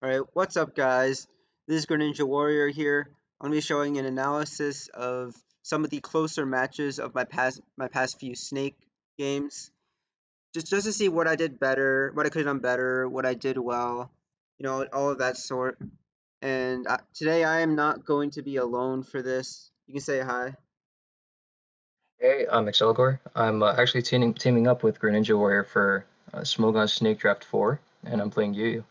Alright, what's up guys? This is Greninja Warrior here. I'm going to be showing an analysis of some of the closer matches of my past few Snake games. Just to see what I did better, what I could have done better, what I did well, all of that sort. And today I am not going to be alone for this. You can say hi. Hey, I'm Accelgor. I'm actually teaming up with Greninja Warrior for Smogon Snake Draft 4, and I'm playing Yu.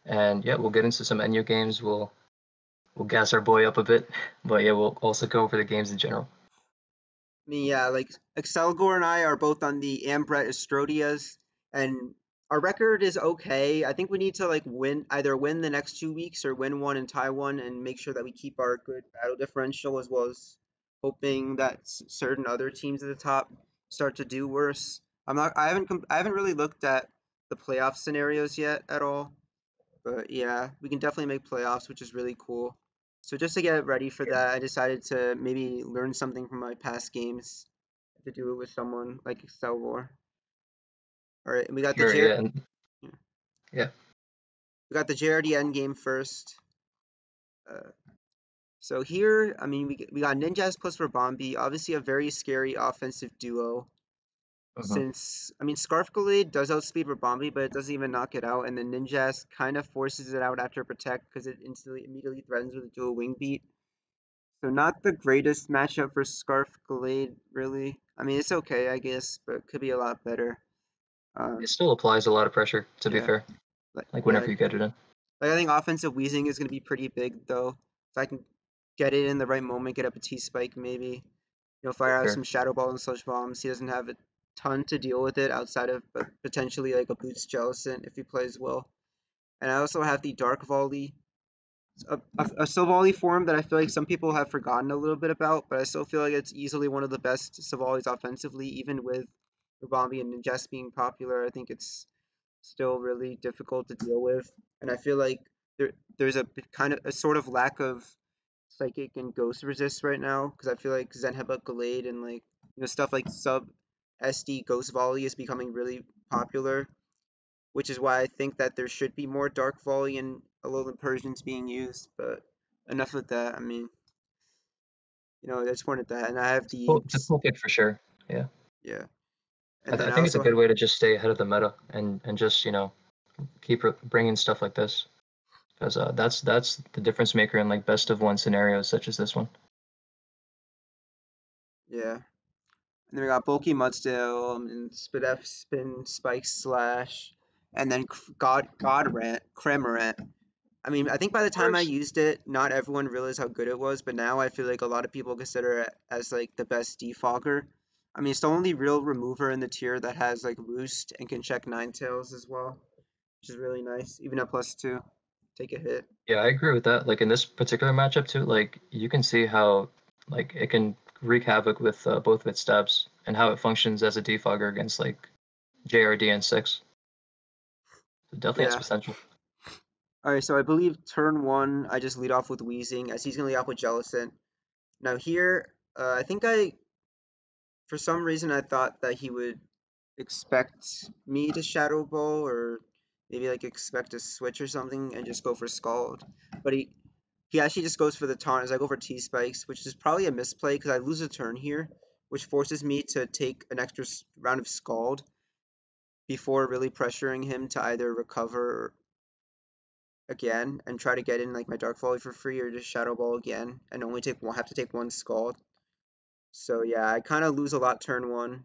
And yeah, we'll get into some NU games. We'll gas our boy up a bit, but yeah, we'll also go over the games in general. Yeah, like Accelgor and I are both on the Ambret Estrodias, and our record is okay. I think we need to like either win the next 2 weeks or win one and tie one, and make sure that we keep our good battle differential, as well as hoping that certain other teams at the top start to do worse. I haven't really looked at the playoff scenarios yet at all, but yeah, we can definitely make playoffs, which is really cool. So just to get ready for that, I decided to maybe learn something from my past games to do it with someone like Accelgor. All right, and Sure, yeah, and yeah, we got the JRD endgame first. Uh, so here, I mean, we got Ninjas plus Rabambi, obviously a very scary offensive duo. hmm Since I mean, Scarf Gallade does outspeed Rabambi, but it doesn't even knock it out, and then Ninjas kind of forces it out after Protect because it immediately threatens with a dual Wing Beat. So not the greatest matchup for Scarf Gallade, really. I mean, it's okay, I guess, but it could be a lot better. it Um, still applies a lot of pressure, to be yeah, fair, like like yeah, whenever you get it in. like I think offensive wheezing is going to be pretty big though. If I can get it in the right moment, get up a T spike maybe. Fire out Sure. some Shadow Ball and Sludge Bombs. He doesn't have a ton to deal with it outside of potentially like a Boots Jellicent if he plays well. And I also have the Dark Volley, a Silvally form that I feel like some people have forgotten a little bit about, but I still feel like it's easily one of the best Silvallis offensively, even with Rabambi and Ninjas being popular. I think it's still really difficult to deal with, and I feel like there's a kind of a sort of lack of psychic and ghost resist right now because I feel like Zen Headbutt Gallade and like stuff like sub SD Ghost Volley is becoming really popular, which is why I think that there should be more Dark Volley and Alolan Persians being used. But enough of that. I mean, I just wanted that, and I have It's a cool pick for sure. Yeah, yeah, I, and th- then I I think it's a also good way to just stay ahead of the meta and just keep bringing stuff like this because that's the difference maker in like best of one scenarios such as this one. yeah. And then we got Bulky Mudsdale and Spidef Spin Spike Slash, and then God Rant Cramorant. I mean, I think by the Of time I course. used it, not everyone realized how good it was, but now I feel like a lot of people consider it as like the best defogger. I mean, it's the only real remover in the tier that has like Roost and can check Ninetales as well, which is really nice. Even at +2, take a hit. Yeah, I agree with that. Like in this particular matchup too, like you can see how like it can wreak havoc with both of its stabs and how it functions as a defogger against like JRD and 6. It definitely has Yeah. potential. All right, so I believe turn one, I just lead off with Wheezing, as he's gonna lead off with Jellicent. Now here, I think for some reason, I thought that he would expect me to Shadow Ball or maybe like expect a switch or something and just go for Scald. But he actually just goes for the taunt as I go for T Spikes, which is probably a misplay because I lose a turn here, which forces me to take an extra round of Scald before really pressuring him to either recover again and try to get in like my Dark Volley for free or just Shadow Ball again and only have to take one Scald. So yeah, I kind of lose a lot turn one.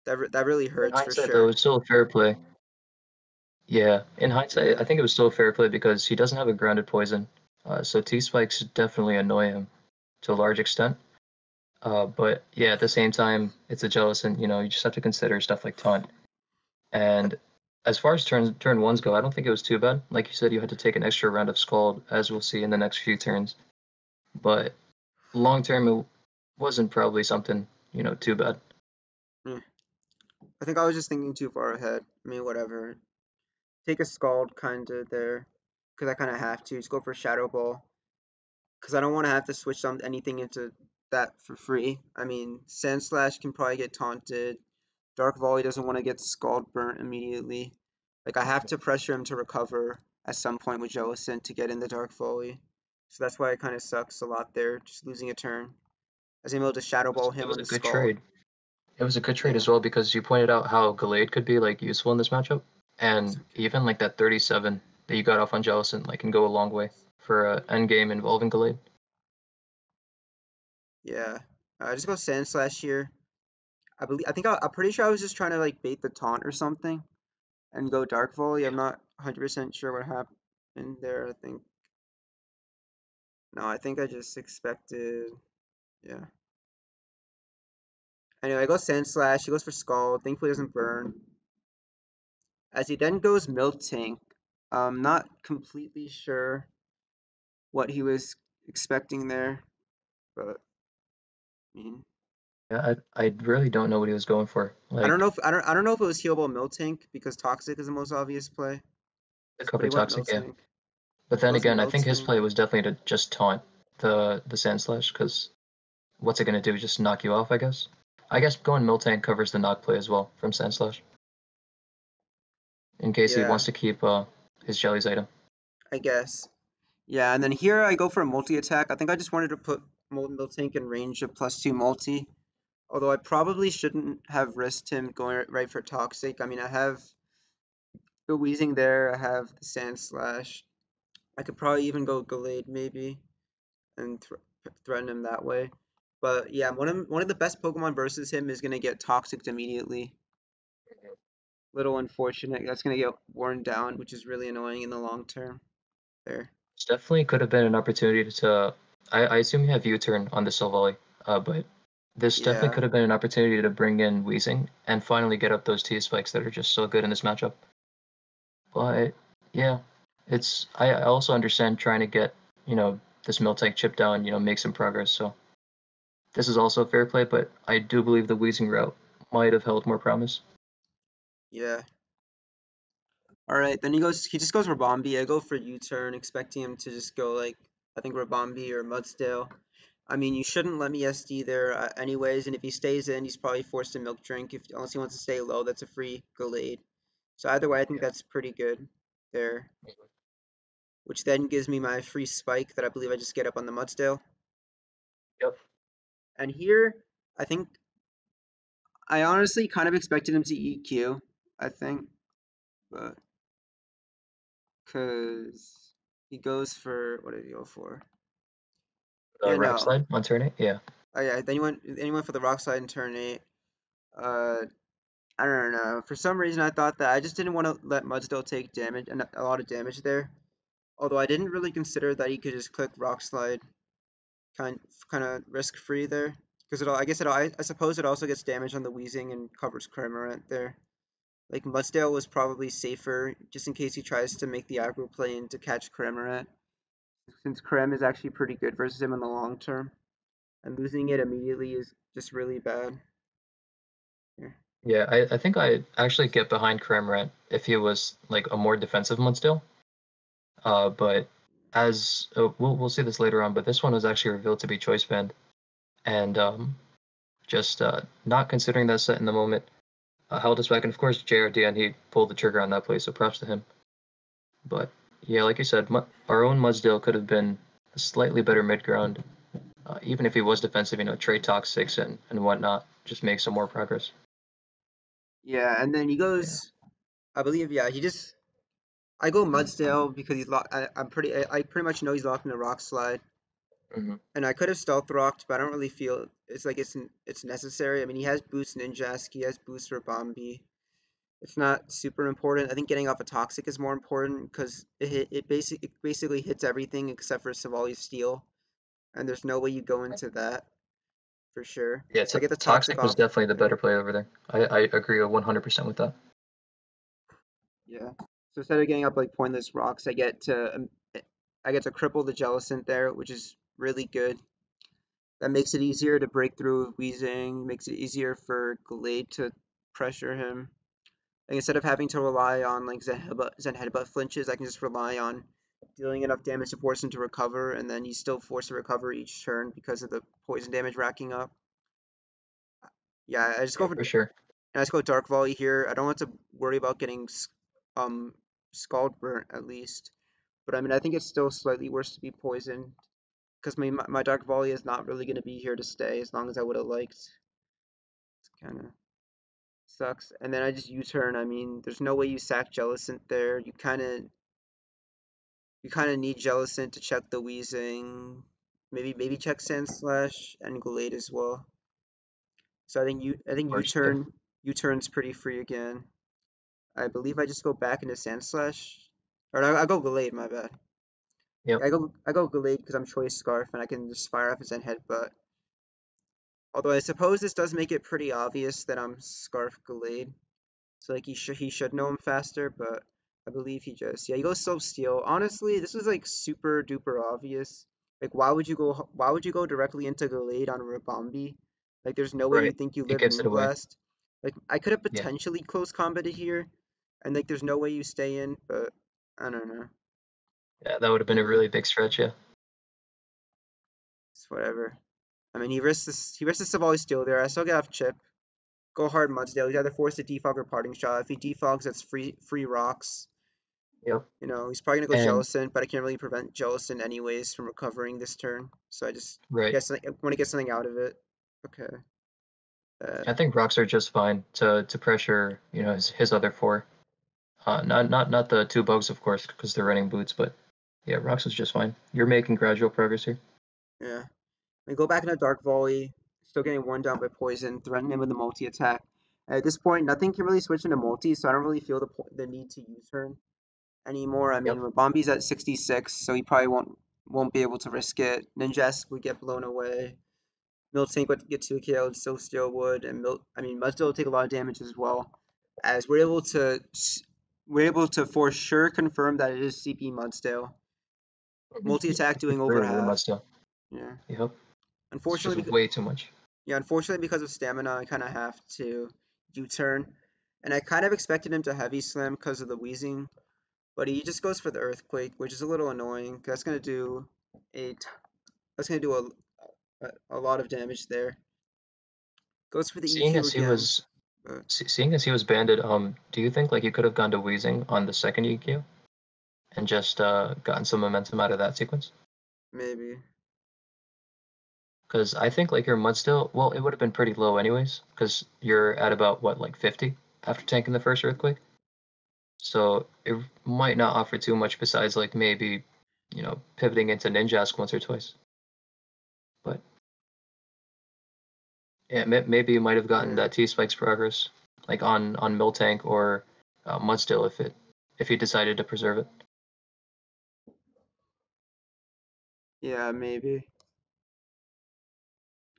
That really In hurts for hindsight, though, sure. it's still a fair play. Yeah, in hindsight, Yeah. I think it was still a fair play because he doesn't have a grounded poison, so T spikes definitely annoy him to a large extent. But yeah, at the same time, it's a jealous, and you just have to consider stuff like taunt. And as far as turn ones go, I don't think it was too bad. Like you said, you had to take an extra round of Scald, as we'll see in the next few turns. But long term, it wasn't probably something too bad. Mm. I think I was just thinking too far ahead. I mean, whatever. Take a Scald kind of there, because I kind of have to. Just go for Shadow Ball, because I don't want to have to switch anything into that for free. I mean, Sand Slash can probably get taunted. Dark Volley doesn't want to get Scald burnt immediately. Like, I have to pressure him to recover at some point with Jellicent to get in the Dark Volley. So that's why it kind of sucks a lot there, just losing a turn. I was able to Shadow Ball It him was on a the good Scald. trade. It was a good trade Yeah. as well because you pointed out how Gallade could be like useful in this matchup, It's and okay. even like that 37 that you got off on Jellicent like can go a long way for a end game involving Gallade. Yeah. I just go Sand Slash here. I'm pretty sure I was just trying to like bait the taunt or something and go Dark Volley. I'm not 100% sure what happened there. I think no, I think I just expected. Yeah. Anyway, I go Sand Slash. He goes for Scald. Thankfully, doesn't burn. As he then goes Miltank. I'm not completely sure what he was expecting there, but I mean, Yeah, I really don't know what he was going for. Like I don't know if it was healable Miltank because Toxic is the most obvious play, but cover he went toxic, yeah. Miltank. But then Goes again, I think his Miltank. play was definitely to just taunt the Sand Slash because what's it gonna do? Just knock you off, I guess. I guess going Miltank covers the knock play as well from Sand Slash in case he Yeah, wants to keep his Jelly's item. I guess. Yeah, and then here I go for a multi attack. I think I just wanted to put Miltank in range of +2 multi. Although I probably shouldn't have risked him going right for Toxic. I mean, I have the Wheezing there. I have the Sand Slash. I could probably even go Gallade maybe and threaten him that way. But yeah, one of the best Pokemon versus him is gonna get Toxic immediately. Little unfortunate. That's gonna get worn down, which is really annoying in the long term. There. This definitely could have been an opportunity to. I assume you have U-turn on the Silvally, but this definitely Yeah. could have been an opportunity to bring in Weezing and finally get up those T spikes that are just so good in this matchup. But yeah, it's I also understand trying to get this Miltank chip down, make some progress. So this is also a fair play, but I do believe the Weezing route might have held more promise. Yeah. All right. Then he just goes Rabombi. I go for U-turn, expecting him to just go like I think Rabombi or Mudsdale. I mean, you shouldn't let me SD there anyways, and if he stays in, he's probably forced to Milk Drink. If unless he wants to stay low, that's a free Gallade. So either way, I think Yeah. that's pretty good there. Which then gives me my free Spike that I believe I just get up on the Mudsdale. Yep. And here, I think I honestly kind of expected him to EQ. I think, but because he goes for what did he go for? The Yeah, Rock no. Slide on turn 8. Yeah. Oh yeah, then he went for the Rock Slide in turn 8. Uh, I don't know. For some reason, I thought that I just didn't want to let Mudsdale take damage and a lot of damage there. Although I didn't really consider that he could just click Rock Slide kind of risk free there. Because I guess I suppose it also gets damage on the Wheezing and covers Cramorant there. Like Mudsdale was probably safer just in case he tries to make the aggro play in to catch Cramorant. Since Krem is actually pretty good versus him in the long term. And losing it immediately is just really bad. Here. Yeah, I think I actually get behind Cramorant if he was like a more defensive Mudsdale. But as we'll see this later on, but this one was actually revealed to be choice band, and just not considering that set in the moment held us back. And of course, JRDN he pulled the trigger on that play, so props to him. But yeah, like you said, our own Mudsdale could have been a slightly better mid ground, even if he was defensive. Trade toxics and whatnot, just make some more progress. Yeah, and then he Yeah. goes. I believe yeah. He just. I go Mudsdale because he's locked. I pretty much know he's locked in the Rock Slide, Hmm. and I could have Stealth Rocked, but I don't really feel it's like it's necessary. I mean, he has boost Ninjask, he has boost for Bombi. It's not super important. I think getting off a Toxic is more important because it basically hits everything except for Savali's Steel, and there's no way you go into that for sure. Yeah, So I get the Toxic toxic was off definitely the better there. play over there. I agree 100% with that. Yeah. So instead of getting up like pointless rocks, I get to cripple the Jellicent there, which is really good. That makes it easier to break through with Weezing, makes it easier for Glade to pressure him. Like instead of having to rely on like Zen Headbutt flinches, I can just rely on dealing enough damage to force him to recover, and then he's still forced to recover each turn because of the poison damage racking up. Yeah, Yeah, for sure. I just go Dark Volley here. I don't have to worry about getting um Scald burnt at least. But I mean, I think it's still slightly worse to be poisoned because my Dark Volley is not really going to be here to stay as long as I would have liked. It's kind of sucks. And then I just U-turn. I mean, there's no way you sack Jellicent there. You kind of need Jellicent to check the Wheezing. Maybe check Sandslash and Gallade as well. So I think Or yeah. U-turn's pretty free again. I believe I just go back into Sandslash. Or no, I go Gallade, my bad. Yep. Yeah, I go Gallade because I'm Choice Scarf and I can just fire off his Zen Headbutt. Although I suppose this does make it pretty obvious that I'm Scarf Gallade. So like he should know him faster, but I believe he goes Soap Steel. Honestly, this was like super duper obvious. Like why would you go directly into Gallade on Rabambi? Like there's no way you Right. think you It live gives it away. Moonblast. Like I could have Yeah. potentially close combated here, and like there's no way you stay in, but I don't know. Yeah, that would have been a Maybe really big stretch. Yeah. it's whatever. I mean he risks the Savali Steel there. I still get off chip. Go hard Mudsdale. He's either forced to defog or parting shot. If he defogs, that's free rocks. Yep. He's probably gonna go And Jellicent, but I can't really prevent Jellicent anyways from recovering this turn. So I just right. want to get something out of it. Okay. I think rocks are just fine to pressure, his other four. Not the two bugs, of course, because they're running boots, but yeah, rocks is just fine. You're making gradual progress here. Yeah. We go back into Dark Volley. Still getting worn down by Poison. Threaten him with a multi attack. At this point, nothing can really switch into multi, so I don't really feel the need to use turn anymore. I mean, Yep. Rabambi's at 66, so he probably won't be able to risk it. Ninjask would get blown away. Miltank would get 2 KO'd, so still would, and Mudsdale will take a lot of damage as well. As we're able to for sure confirm that it is CP Mudsdale. Multi Yeah, attack it's doing over really half. much still. Yeah. Yep. It's just Unfortunately, way too much. unfortunately because of stamina, I kind of have to U-turn, and I kind of expected him to heavy slam because of the wheezing, but he just goes for the earthquake, which is a little annoying. A that's gonna do a lot of damage there. Goes for the Seeing EQ as he again, was but seeing as he was banded, do you think like you could have gone to wheezing on the second EQ and just gotten some momentum out of that sequence? maybe. Because I think like your mud still, well, it would have been pretty low anyways, because you're at about what, like 50 after tanking the first earthquake. So it might not offer too much besides like maybe, pivoting into Ninjask once or twice. But yeah, maybe you might have gotten Yeah, that T Spikes progress, like on Miltank or Mudstill if he decided to preserve it. yeah, maybe.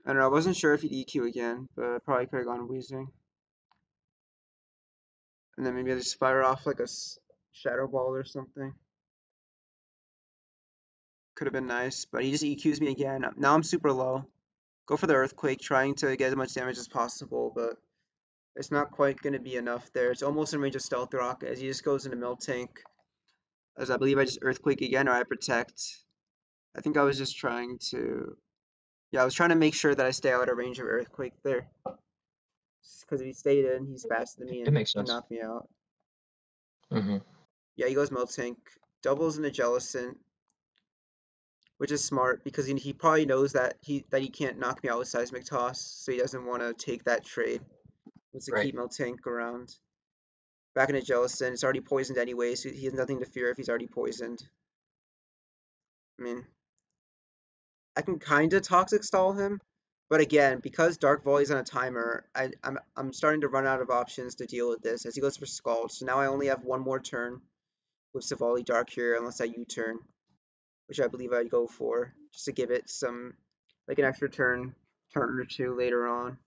I don't know. I wasn't sure if he'd EQ again, but I probably could have gone wheezing, and then maybe I just fire off like a shadow ball or something. Could have been nice, but he just EQs me again. Now I'm super low. Go for the earthquake, trying to get as much damage as possible, but it's not quite going to be enough there. It's almost in range of Stealth Rock as he just goes into Miltank. As I believe I just earthquake again or I protect. I think I was just trying to. Yeah, I was trying to make sure that I stay out of range of earthquake there. Because if he stayed in, he's faster than me It and makes can sense. knock me out. Hmm. Yeah, he goes Miltank, doubles into Jellicent, which is smart because he probably knows that he can't knock me out with Seismic Toss, so he doesn't want to take that trade. Wants to Right. keep Miltank around. Back into Jellicent, it's already poisoned anyway, so he has nothing to fear if he's already poisoned. I mean, I can kind of Toxic Stall him, but again, because Dark Volley's on a timer, I'm starting to run out of options to deal with this as he goes for Scald. So now I only have one more turn with Savali Dark here unless I U-turn, which I believe I'd go for, just to give it some, like an extra turn or two later on.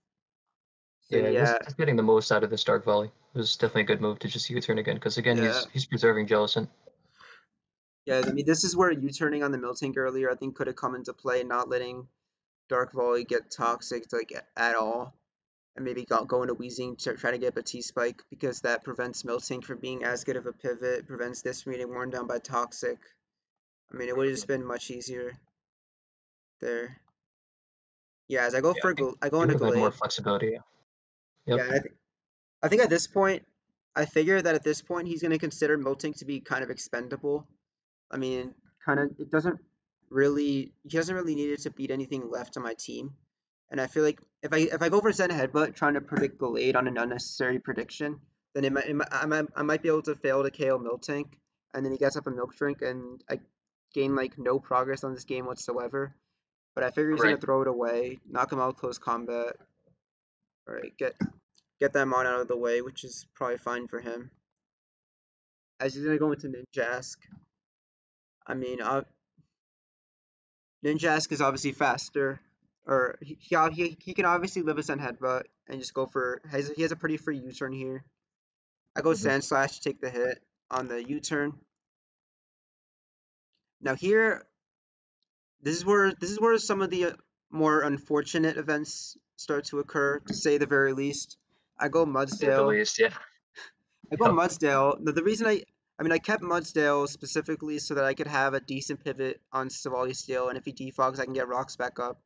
So Yeah, yeah, just getting the most out of this Dark Volley was definitely a good move to just U-turn again, because again, yeah, he's preserving Jellicent. yeah. I mean, this is where U-turning on the Miltank earlier, I think, could have come into play, not letting Dark Volley get toxic like at all, and maybe go into Wheezing to try to get up a T-Spike because that prevents Miltank from being as good of a pivot, prevents this from getting worn down by Toxic. I mean, it would have just been much easier there. Yeah, as Yeah, I think I go you into would have had more Gallade. flexibility. Yeah, Yep. and I think at this point, I figure that at this point he's going to consider Miltank to be kind of expendable. I mean, kind of, it doesn't really, he doesn't really need it to beat anything left on my team. And I feel like if I go for Zen Headbutt trying to predict Gallade on an unnecessary prediction, then I might be able to fail to KO Miltank, and then he gets up a Milk Drink, and I gain like no progress on this game whatsoever. But I figure he's gonna Right. throw it away, knock him out close combat, all right, get that mon out of the way, which is probably fine for him. As he's gonna go into Ninjask. I mean, Ninjask is obviously faster, or he can obviously live a Zen Headbutt and just go for. He has a pretty free U-turn here. I go Hmm. Sand Slash to take the hit on the U-turn. Now here, this is where some of the more unfortunate events start to occur, to say the very least. I go To say the Mudsdale. least, yeah. I go Yep. Mudsdale. The reason I kept Mudsdale specifically so that I could have a decent pivot on Savali Steel, and if he defogs, I can get rocks back up,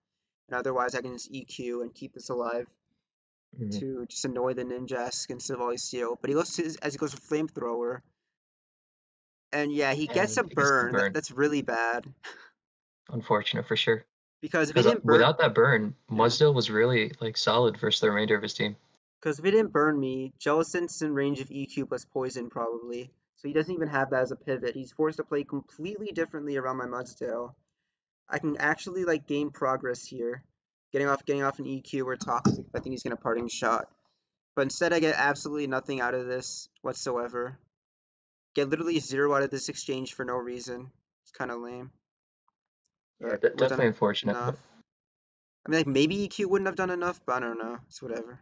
and otherwise I can just EQ and keep this alive Hmm. to just annoy the Ninjask and Savali Steel. But he goes as he goes for Flamethrower, and yeah, he gets And a it gets the burn. burn. That's really bad Unfortunate for sure. because if he Because didn't burn, without that burn, yeah, Mudsdale was really like solid versus the remainder of his team. because if he didn't burn me, Jellicent's in range of EQ plus poison probably. So he doesn't even have that as a pivot. He's forced to play completely differently around my Mudsdale. I can actually like gain progress here, getting off an EQ or toxic. I think he's gonna parting shot, but instead I get absolutely nothing out of this whatsoever. Get literally zero out of this exchange for no reason. It's kind of lame. Yeah, But would definitely done unfortunate. enough. I mean, like maybe EQ wouldn't have done enough, but I don't know. It's whatever.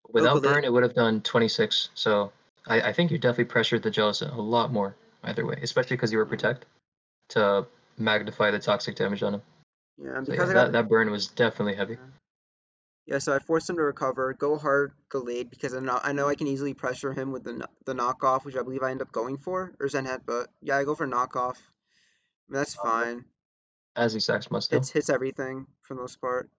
Go Without Gallade. burn, it would have done 26. So I think you definitely pressured the Jellicent a lot more either way, especially because you were Yeah, protect to magnify the toxic damage on him. yeah. And So because yeah, I got that burn was definitely heavy. yeah. Yeah, so I forced him to recover, go hard Gallade because I know I can easily pressure him with the knockoff, which I believe I end up going for, or Zen Headbutt. Yeah, I go for knockoff. I mean, that's fine. As he sacks Mudsdale. Hits everything for the most part.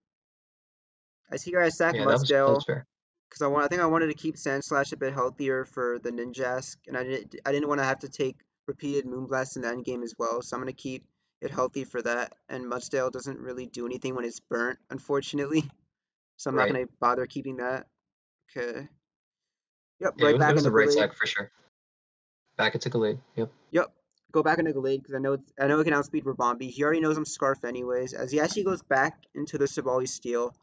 I see here I sack Yeah, that was Mudsdale fair. because I think I wanted to keep Sandslash a bit healthier for the Ninjask, and I didn't want to have to take repeated Moonblast in the end game as well. So I'm gonna keep it healthy for that. And Mudsdale doesn't really do anything when it's burnt, unfortunately. So I'm not Right. gonna bother keeping that. Okay. Yep, Yeah, right it back was into the right Gallade. sack for sure. Back into Gallade. Yep. Yep. Go back into Gallade because I know it can outspeed Rabombi. He already knows I'm Scarf anyways, as he actually goes back into the Savali Steel.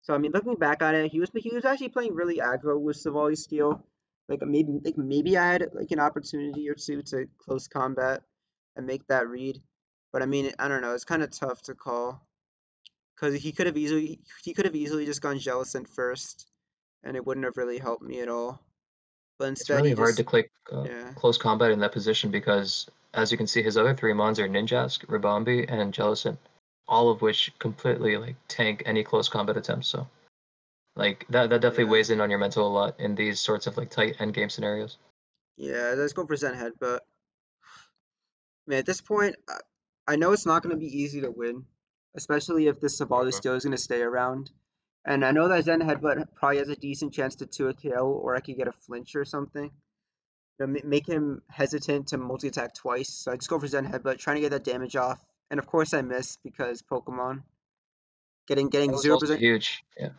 So I mean, looking back at it, he was actually playing really aggro with Savali Steel. Like maybe I had like an opportunity or two to close combat and make that read, but I mean I don't know. It's kind of tough to call because he could have easily just gone Jellicent first, and it wouldn't have really helped me at all. But It's instead really he hard to just click yeah close combat in that position because, as you can see, his other three mons are Ninjask, Ribombee, and Jellicent, all of which completely like tank any close combat attempts. So like that definitely yeah weighs in on your mental a lot in these sorts of like tight end game scenarios. yeah. Let's go for Zen Head, but man, at this point, I know it's not going to be easy to win, especially if this Savali Mhm. still is going to stay around. And I know that Zen Headbutt probably has a decent chance to 2 a KO, or I could get a flinch or something. Make him hesitant to multi attack twice. So I just go for Zen Headbutt, trying to get that damage off. And of course I miss because Pokemon getting That getting was zero also percent huge. Yeah.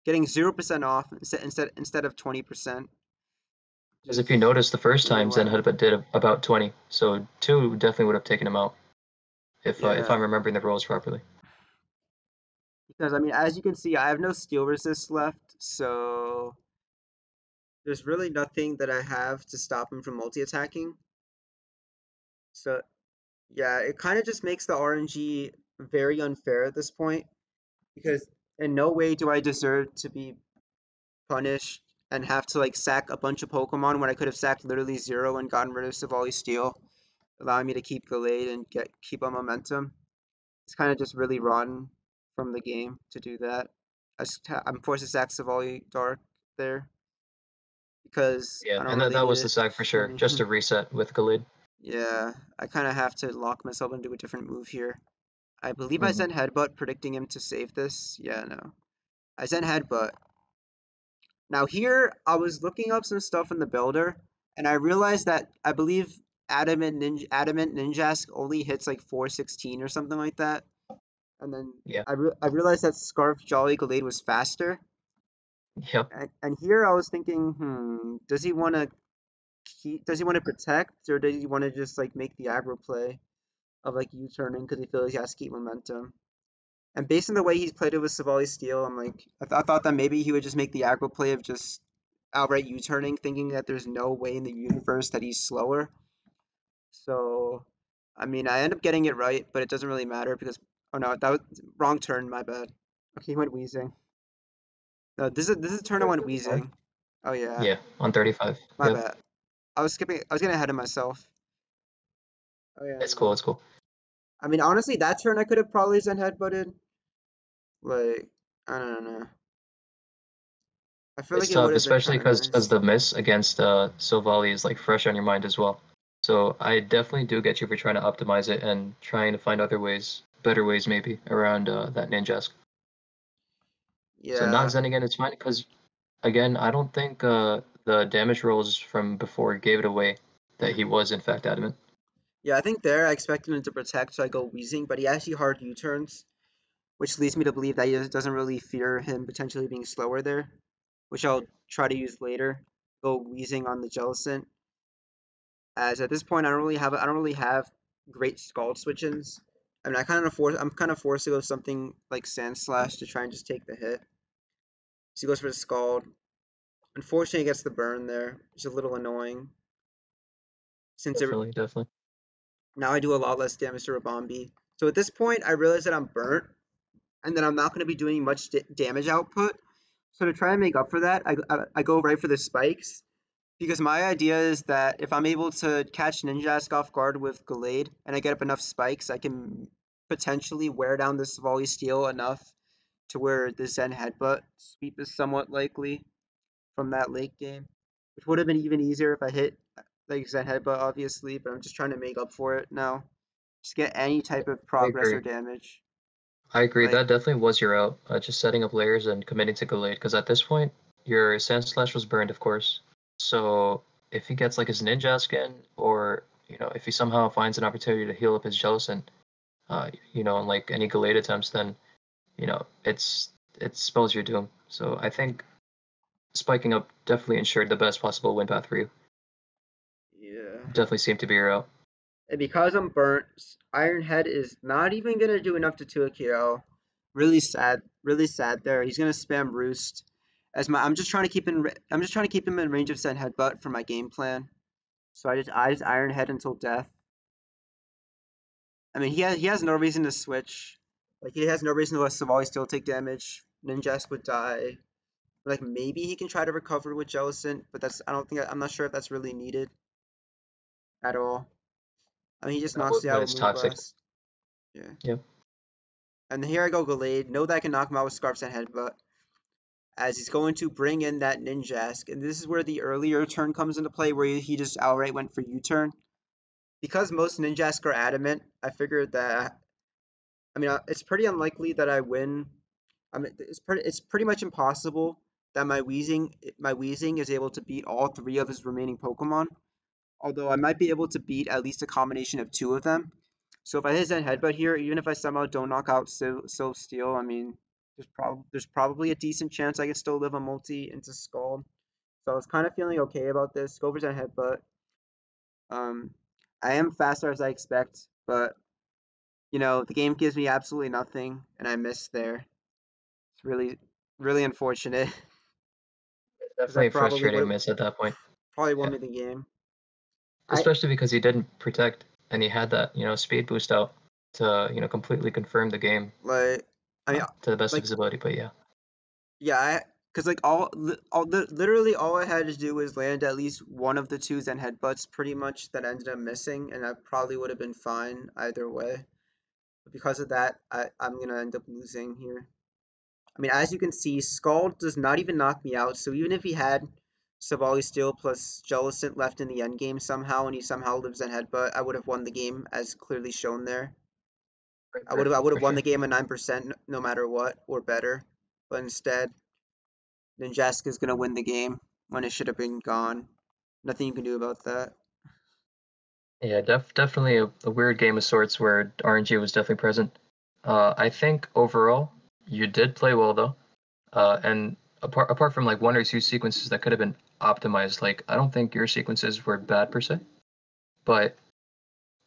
getting 0% off instead of 20%, which Because if you is notice, the first really time Zen wild. Headbutt did about 20, so two definitely would have taken him out if Yeah, I'm remembering the rules properly. because I mean, as you can see, I have no steel resist left, so there's really nothing that I have to stop him from multi-attacking. So yeah, it kind of just makes the RNG very unfair at this point because in no way do I deserve to be punished and have to like sack a bunch of Pokemon when I could have sacked literally zero and gotten rid of Savali Steel, allowing me to keep Gallade and keep on momentum. It's kind of just really rotten from the game to do that. I'm forced to sack Savali Dark there because Yeah, I don't and really that need was the it. sack for I sure, just mean, to reset with Galid. yeah, I kind of have to lock myself into a different move here. I believe I Hmm. sent Headbutt predicting him to save this. Yeah, no. I sent Headbutt. Now here, I was looking up some stuff in the builder, and I realized that I believe Adamant Ninjask only hits like 416 or something like that. And then Yeah. I realized that Scarf Jolly Glade was faster. Yep. And here I was thinking, does he want to does he want to protect, or does he want to just like make the aggro play of like U-turning because he feels he has to keep momentum? And based on the way he's played it with Savali Steel, I'm like, I thought that maybe he would just make the aggro play of just outright U-turning, thinking that there's no way in the universe that he's slower. So, I mean, I end up getting it right, but it doesn't really matter because, oh no, that was wrong turn, my bad. Okay, he went wheezing. No, this is turn I went 35? wheezing. Oh yeah, Yeah, on 35. my Yep. bad. I was skipping. I was getting ahead of myself. Oh yeah, It's cool. no. It's cool. I mean, honestly, that turn I could have probably Zen headbutted. Like, I don't know. I feel It's like it tough, would have been especially kind of because nice. the miss against Silvally is like fresh on your mind as well. So I definitely do get you for trying to optimize it and trying to find other ways, better ways maybe, around that Ninjask. So not Yeah, Zen again is fine because again, I don't think the damage rolls from before gave it away that he was in fact adamant. yeah. I think there I expected him to protect, so I go wheezing, but he actually hard U-turns, which leads me to believe that he doesn't really fear him potentially being slower there, which I'll try to use later. Go wheezing on the Jellicent, as at this point I don't really have great Scald switch-ins. I mean, I'm kind of forced to go something like Sand Slash to try and just take the hit. So he goes for the Scald. Unfortunately, he gets the burn there, which is a little annoying. Since it, Definitely, definitely. now I do a lot less damage to Rabombi. So at this point, I realize that I'm burnt, and that I'm not going to be doing much damage output. So to try and make up for that, I go right for the spikes. Because my idea is that if I'm able to catch Ninjask off guard with Gallade and I get up enough spikes, I can potentially wear down this Volley Steel enough to where the Zen Headbutt sweep is somewhat likely from that late game. Which would have been even easier if I hit like Zen Headbutt, obviously, but I'm just trying to make up for it now. Just get any type of I progress or agree. damage. I agree. Like, That definitely was your out. Just setting up layers and committing to Gallade, because at this point, your Sand Slash was burned, of course. So if he gets like his Ninja skin, or if he somehow finds an opportunity to heal up his Jellicent, and like any Gallade attempts, then it spells your doom. So I think spiking up definitely ensured the best possible win path for you. yeah. Definitely seemed to be your out. And because I'm burnt, Ironhead is not even gonna do enough to 2 KO. Really sad there. He's gonna spam Roost. I'm just trying to keep him in range of Zen Headbutt for my game plan. So I just Ironhead until death. I mean, he has no reason to switch. Like he has no reason to let Savali still take damage. Ninjask would die. Like maybe he can try to recover with Jellicent, but I'm not sure if that's really needed at all. I mean, he just Not knocks you when out with it's toxic. Moonblast. Yeah. Yep. And here I go Gallade. Know that I can knock him out with Scarf's and Headbutt. As he's going to bring in that Ninjask. And this is where the earlier turn comes into play, where he just outright went for U-turn. Because most Ninjask are adamant, I figured that, I mean, it's pretty unlikely that I win. I mean, it's pretty much impossible that my Weezing is able to beat all three of his remaining Pokemon. Although I might be able to beat at least a combination of two of them. So if I hit Zen Headbutt here, even if I somehow don't knock out Silv Steel, I mean, there's probably a decent chance I can still live a multi into Scald. So I was kind of feeling okay about this. Go for Zen Headbutt. Um, I am faster as I expect, but the game gives me absolutely nothing, and I missed there. It's really unfortunate because I Definitely a frustrating miss at that point. probably won Yeah. me the game. I Especially because he didn't protect and he had that speed boost out to completely confirm the game like I mean to the best of like his ability. But yeah, yeah, because like literally all I had to do was land at least one of the two Zen headbutts, pretty much that ended up missing, and I probably would have been fine either way. But because of that, I'm gonna end up losing here. I mean, as you can see, Scald does not even knock me out. So even if he had Savali Steel plus Jellicent left in the end game somehow, and he somehow lives Zen headbutt, I would have won the game as clearly shown there. I would for have won sure. the game at 9% no matter what or better. But instead, then Jessica's gonna win the game when it should have been gone. Nothing you can do about that. Yeah, definitely a weird game of sorts where RNG was definitely present. I think overall you did play well though. And apart from like one or two sequences that could have been optimized, like I don't think your sequences were bad per se. But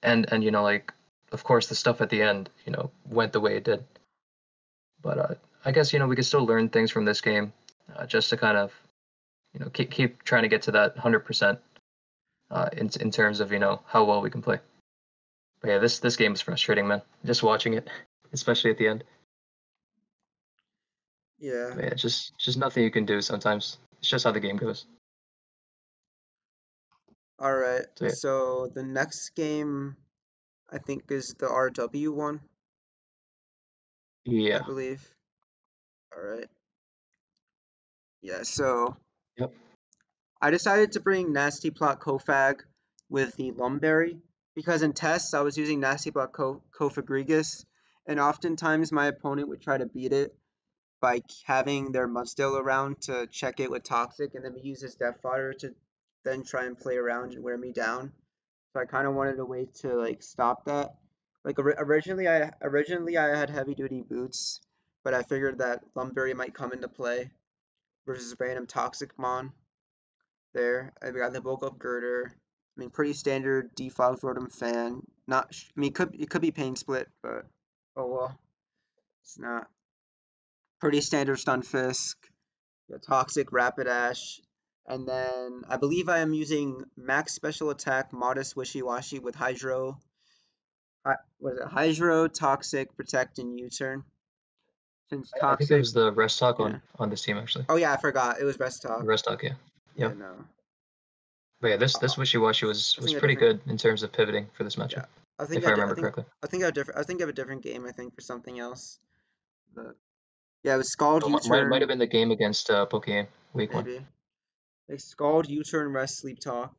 and like of course the stuff at the end, went the way it did. But I guess we could still learn things from this game, just to kind of keep trying to get to that 100% in terms of how well we can play. But yeah, this game is frustrating, man. Just watching it, especially at the end. Yeah. But yeah, just nothing you can do sometimes. It's just how the game goes. All right. So yeah, So the next game I think is the RW one, I yeah, believe. All right. Yeah. So yep. I decided to bring Nasty Plot Kofag with the Lumberry because in tests I was using Nasty Plot Kofagrigus, and oftentimes my opponent would try to beat it by having their Mudsdale around to check it with Toxic, and then we use his Death Fodder to then try and play around and wear me down. So I kind of wanted a way to like stop that. Like originally I had heavy duty boots, but I figured that Lumberry might come into play versus random Toxic Mon there. I got the bulk up girder. I mean, pretty standard default Rotom fan. Not, I mean, it could be pain split, but oh well, it's not. Pretty standard Stunfisk, the toxic Rapidash, and then I believe I am using max special attack Modest Wishy Washy with Hydro. Was it Hydro, Toxic, Protect, and U-turn? Since I think it Toxic, was the rest talk yeah. on this team actually. Oh yeah, I forgot. It was Best The Talk. rest talk, yeah, Yeah, yep. no. But yeah, this Uh, wishy-washy I was think a pretty different. good in terms of pivoting for this Yeah, matchup, I think if I, I di- remember correctly. I think I have a different game. I think for something else. But yeah, it was Scald So might have U-turn been the game against Pokemon week one. maybe. Like Scald U-turn Rest Sleep Talk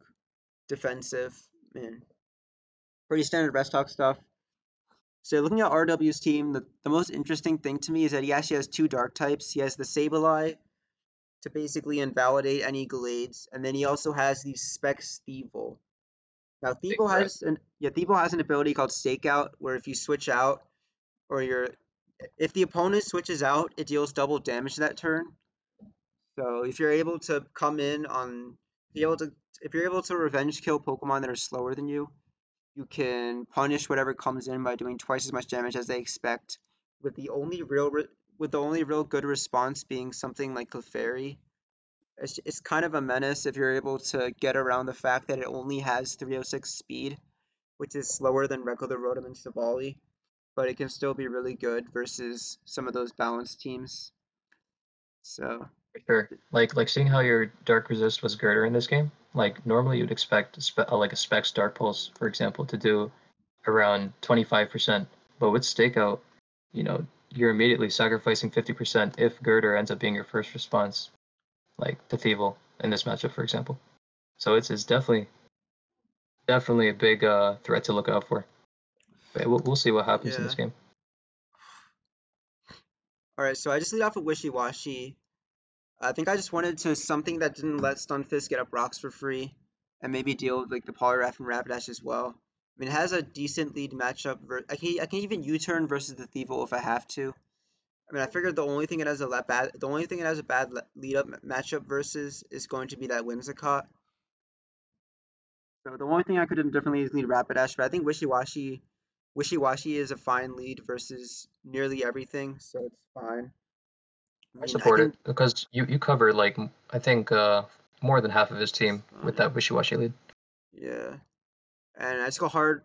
defensive. Man, pretty standard Rest Talk stuff. So looking at RW's team, the most interesting thing to me is that he actually has two dark types. He has the Sableye to basically invalidate any Glades, and then he also has the Specs Thievul. Now Correct. Thievul has an ability called Stakeout, where if you switch out or if the opponent switches out, it deals double damage that turn. So if you're able to come in on be able to if you're able to revenge kill Pokemon that are slower than you, you can punish whatever comes in by doing twice as much damage as they expect. With the only real good response being something like Clefairy. It's kind of a menace if you're able to get around the fact that it only has 306 speed, which is slower than regular Rotom and Savali, but it can still be really good versus some of those balanced teams. So For sure. Like seeing how your Dark Resist was Girder in this game. Like normally you'd expect like a Specs Dark Pulse, for example, to do around 25%, but with Stakeout, you're immediately sacrificing 50% if Girder ends up being your first response, like to Thievul in this matchup, for example. So it's definitely a big threat to look out for. But we'll see what happens in this yeah. game. All right. So I just lead off with Wishy Washy. I think I just wanted to something that didn't let Stunfisk get up rocks for free, and maybe deal with like the Poliwrath and Rapidash as well. I mean, it has a decent lead matchup. I can even U-turn versus the Thievul if I have to. I mean, I figured the only thing it has a bad lead up matchup versus is going to be that Whimsicott. So the only thing I could have differently is lead Rapidash, but I think Wishy Washy is a fine lead versus nearly everything, so it's fine. I I mean, I support can. it because you cover like I think more than half of his It's team with fine. that wishy-washy lead. Yeah. And I just go hard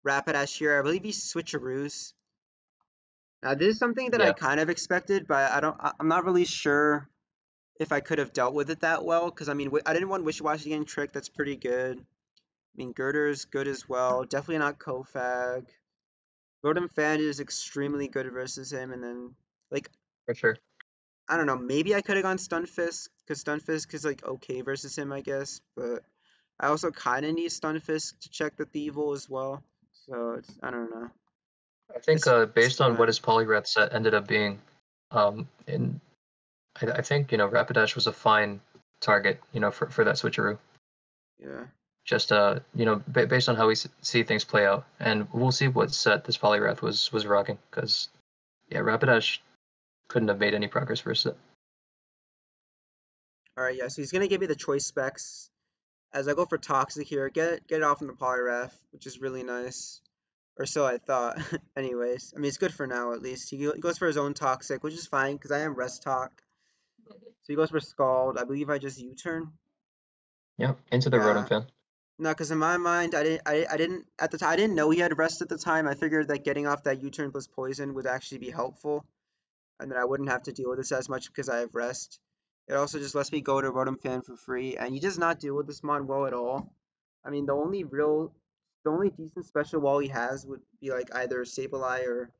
Rapidash here. I believe he switcheroos. Now this is something that I Yeah, kind of expected, but I'm not really sure if I could have dealt with it that well. Because I mean, I didn't want Wishy Washy getting tricked. That's pretty good. I mean, Girder's good as well. Definitely not Kofag. Rotom Fan is extremely good versus him, and then like for sure. I don't know, maybe I could have gone Stunfisk because Stunfisk is like okay versus him, I guess. But I also kind of need Stunfisk to check the Thievul as well. So I don't know. I think It's based on what fine. his Poliwrath set ended up being, in I think Rapidash was a fine target, for that switcheroo. Yeah. just based on how we see things play out, and we'll see what set this Poliwrath was rocking, because yeah, Rapidash couldn't have made any progress versus it. All right, yeah. So he's gonna give me the choice specs as I go for Toxic here. Get it off in the Poliwrath, which is really nice, or so I thought. Anyways, I mean it's good for now at least. He goes for his own Toxic, which is fine because I am Rest Talk. So he goes for Scald. I believe I just U-turn. Yeah, into the Rotom Yeah. fan. No, because in my mind, I didn't at the time. I didn't know he had Rest at the time. I figured that getting off that U-turn plus Poison would actually be helpful, and then I wouldn't have to deal with this as much because I have Rest. It also just lets me go to Rotom Fan for free, and he does not deal with this mon well at all. I mean, the only decent special wall he has would be like either Sableye or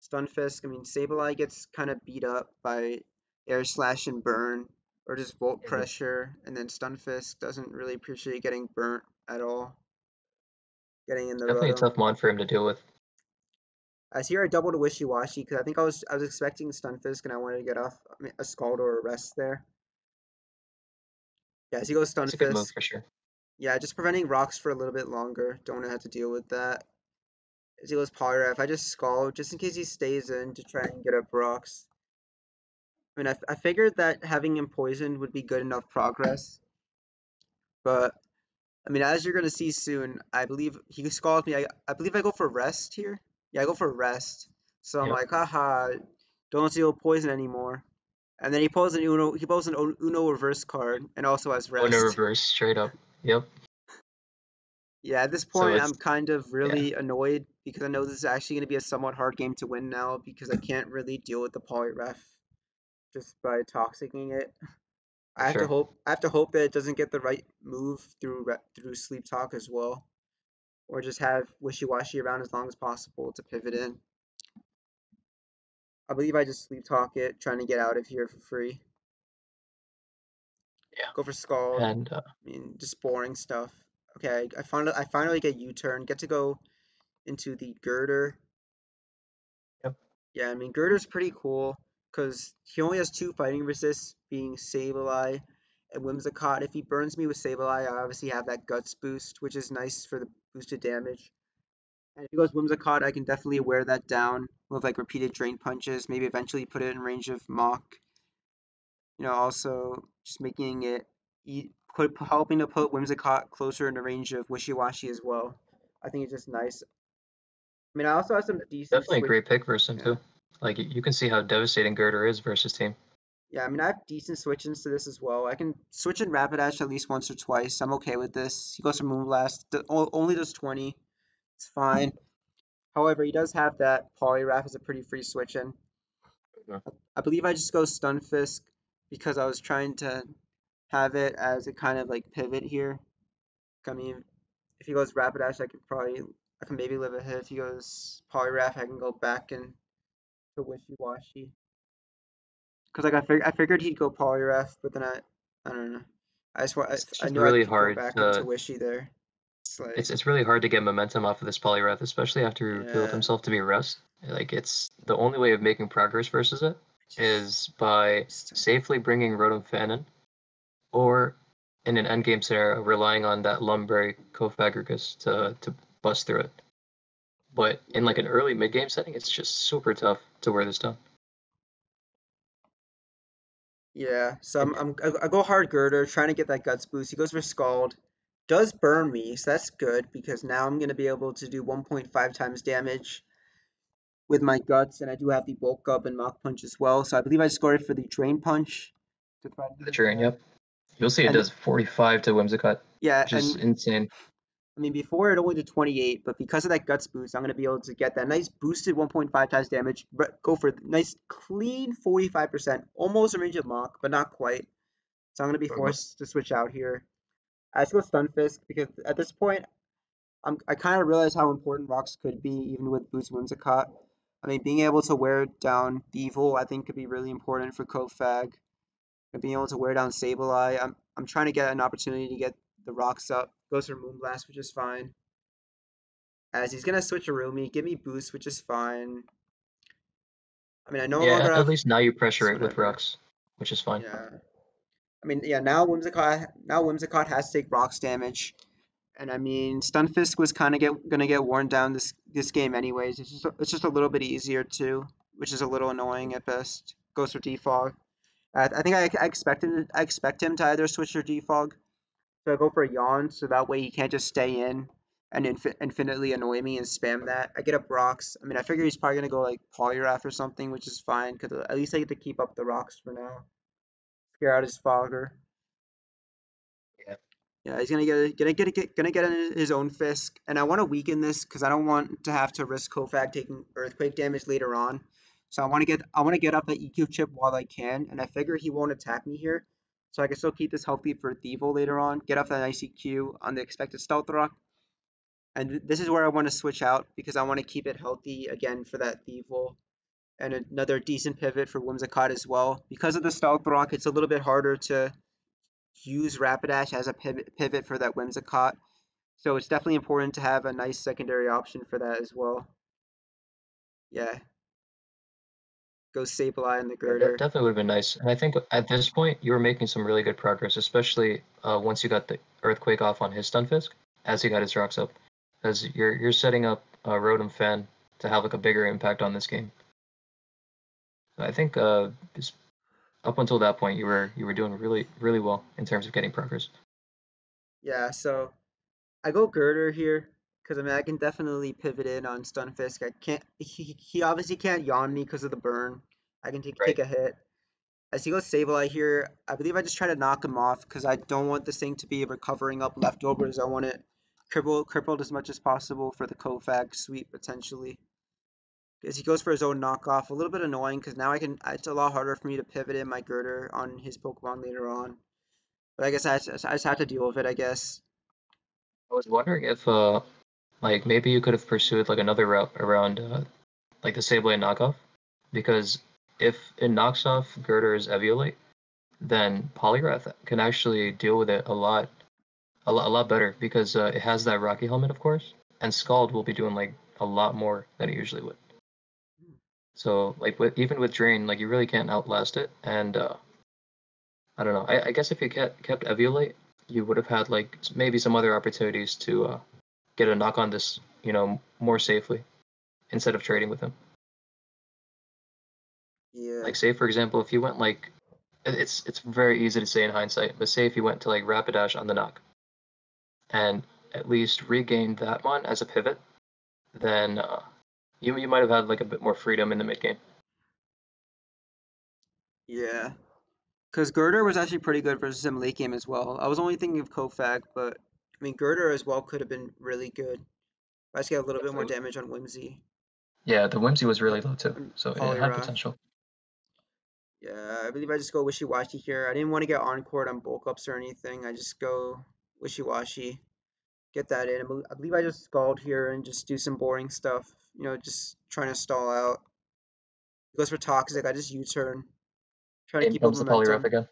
Stunfisk. I mean, Sableye gets kind of beat up by Air Slash and Burn, or just Volt Mhm. Pressure, and then Stunfisk doesn't really appreciate getting burnt at all, getting in It's the definitely a Rotom. tough mon for him to deal with. As here, I doubled a Wishy Washy because I think I was expecting Stunfisk and I wanted to get off a Scald or a Rest there. Yeah, as he goes It's a good move Stunfisk. for sure. Yeah, just preventing rocks for a little bit longer. Don't want to have to deal with that. As he goes Poliwrath, I just Scald just in case he stays in to try and get up rocks. I mean, I figured that having him poisoned would be good enough progress, but I mean, as you're gonna see soon, I believe he Scalds me. I believe I go for Rest here. Yeah, I go for Rest. So I'm Yep. like, haha, don't deal poison anymore. And then he pulls an Uno. He pulls an Uno reverse card and also has Oh no, Rest. reverse straight up. Yep. Yeah, at this So point, it's I'm kind of yeah, really annoyed because I know this is actually going to be a somewhat hard game to win now because I can't really deal with the Poliwrath just by toxicking it. for sure. I have to hope that it doesn't get the right move through Sleep Talk as well, or just have Wishy Washy around as long as possible to pivot in. I believe I just Sleep Talk it, trying to get out of here for free. Yeah. Go for Scald. And I mean, just boring stuff. Okay, I finally get U-turn. Get to go into the Girder. yep. Yeah, I mean Girder's pretty cool because he only has two fighting resists, being Sableye and Whimsicott. If he burns me with Sableye, I obviously have that Guts boost, which is nice for the boosted damage. And if he goes Whimsicott, I can definitely wear that down with like repeated Drain Punches. Maybe eventually put it in range of Mach. You know, also just making it helping to put Whimsicott closer in the range of Wishy Washy as well. I think it's just nice. I mean, I also have some decent Definitely a switch. great pick versus him Yeah, too. Like you can see how devastating Girder is versus team. yeah. I mean, I have decent switch-ins to this as well. I can switch in Rapidash at least once or twice. I'm okay with this. He goes for Moonblast. Only does 20. It's fine. However, he does have that Poliwrath as a pretty free switch-in. Mhm. I believe I just go Stunfisk because I was trying to have it as a kind of like pivot here. I mean, if he goes Rapidash, I can maybe live a hit. If he goes Poliwrath, I can go back and to Wishy Washy. Because like I figured he'd go Poliwrath, but then I don't know. It's I just knew I really could go hard back into to Wishy there. It's like it's really hard to get momentum off of this Poliwrath, especially after he revealed yeah, himself to be Rust. Like it's the only way of making progress versus it is by just safely bringing Rotom Fan in, or in an endgame scenario, relying on that Lumberry Cofagrigus to bust through it. But in like an yeah, early mid game setting, it's just super tough to wear this down. yeah. So And I go hard girder, trying to get that guts boost. He goes for Scald, does burn me, so that's good because now I'm gonna be able to do 1.5 times damage with my guts, and I do have the bulk up and Mach Punch as well. So I believe I scored for the Drain Punch to threaten the his Drain, death. yep. You'll see it And does 45 to Whimsicott, yeah, which is and insane. I mean, before it only did 28, but because of that guts boost, I'm going to be able to get that nice boosted 1.5 times damage, go for nice clean 45%, almost in range of Mach, but not quite. So I'm going to be Mhm. forced to switch out here. I just go Stunfisk because at this point, I kind of realize how important rocks could be, even with boost Whimsicott. I mean, being able to wear down the Evil, I think, could be really important for Kofag. And being able to wear down Sableye, I'm trying to get an opportunity to get the rocks up. Goes for Moonblast, which is fine. As he's gonna switch a Rumi, give me boost, which is fine. I mean, I no Yeah, longer at have least now you pressure it with whatever. rocks, which is fine. Yeah. I mean, yeah. Now Whimsicott has to take rocks damage. And I mean, Stunfisk was kind of gonna get worn down this game anyways. It's just a little bit easier too, which is a little annoying at best. Goes for defog. I think I expect him to either switch or defog. So I go for a yawn, so that way he can't just stay in and infinitely annoy me and spam that. I get up rocks. I mean, I figure he's probably gonna go like Polyrath or something, which is fine because at least I get to keep up the rocks for now. Scare out his fogger. Yeah. Yeah, he's gonna get in his own Fisk, and I want to weaken this because I don't want to have to risk Kofag taking earthquake damage later on. So I want to get up the EQ chip while I can, and I figure he won't attack me here, so I can still keep this healthy for Thievel later on. Get off that nice EQ on the expected Stealth Rock, and this is where I want to switch out because I want to keep it healthy again for that Thievel and another decent pivot for Whimsicott as well. Because of the Stealth Rock, it's a little bit harder to use Rapidash as a pivot for that Whimsicott. So it's definitely important to have a nice secondary option for that as well. Yeah, go Sableye in the Yeah, that girder. definitely would have been nice. And I think at this point you were making some really good progress, especially once you got the earthquake off on his Stunfisk, as he got his rocks up, because you're setting up Rotom Fan to have like a bigger impact on this game. So I think up until that point you were doing really well in terms of getting progress. Yeah, so I go girder here because I mean I can definitely pivot in on Stunfisk. I can't. He obviously can't yawn me because of the burn. I can take Right. a hit. As he goes Sableye here, I believe I just try to knock him off because I don't want this thing to be recovering up leftovers. I want it crippled as much as possible for the Kofag sweep potentially. Because he goes for his own knockoff, a little bit annoying because now I can. It's a lot harder for me to pivot in my girder on his Pokemon later on. But I guess I just have to deal with it. I guess. I was wondering if like maybe you could have pursued like another route around like the Sableye knockoff, because if it knocks off Girder's Eviolite, then Poliwrath can actually deal with it a lot better because it has that Rocky Helmet, of course, and Scald will be doing like a lot more than it usually would. So like even with Drain, like you really can't outlast it. And I don't know. I guess if you kept Eviolite, you would have had like maybe some other opportunities to get a knock on this, more safely instead of trading with him. Yeah. Like say for example, if you went like it's very easy to say in hindsight, but say if you went to like Rapidash on the knock and at least regained that one as a pivot, then you might have had like a bit more freedom in the mid game. Yeah. Because Girder was actually pretty good versus him late game as well. I was only thinking of Kofag, but I mean Girder as well could have been really good. I just get a little bit more damage on Whimsy Yeah, the Whimsy was and, really low too, and so it had Poliwrath. potential. Yeah, I believe I just go Wishy Washy here. I didn't want to get Encore on bulk ups or anything. I just go Wishy Washy, get that in. I believe I just Scald here and just do some boring stuff. Just trying to stall out. He goes for Toxic. I just U-turn, trying to In keep up comes the Poliwrath momentum. again.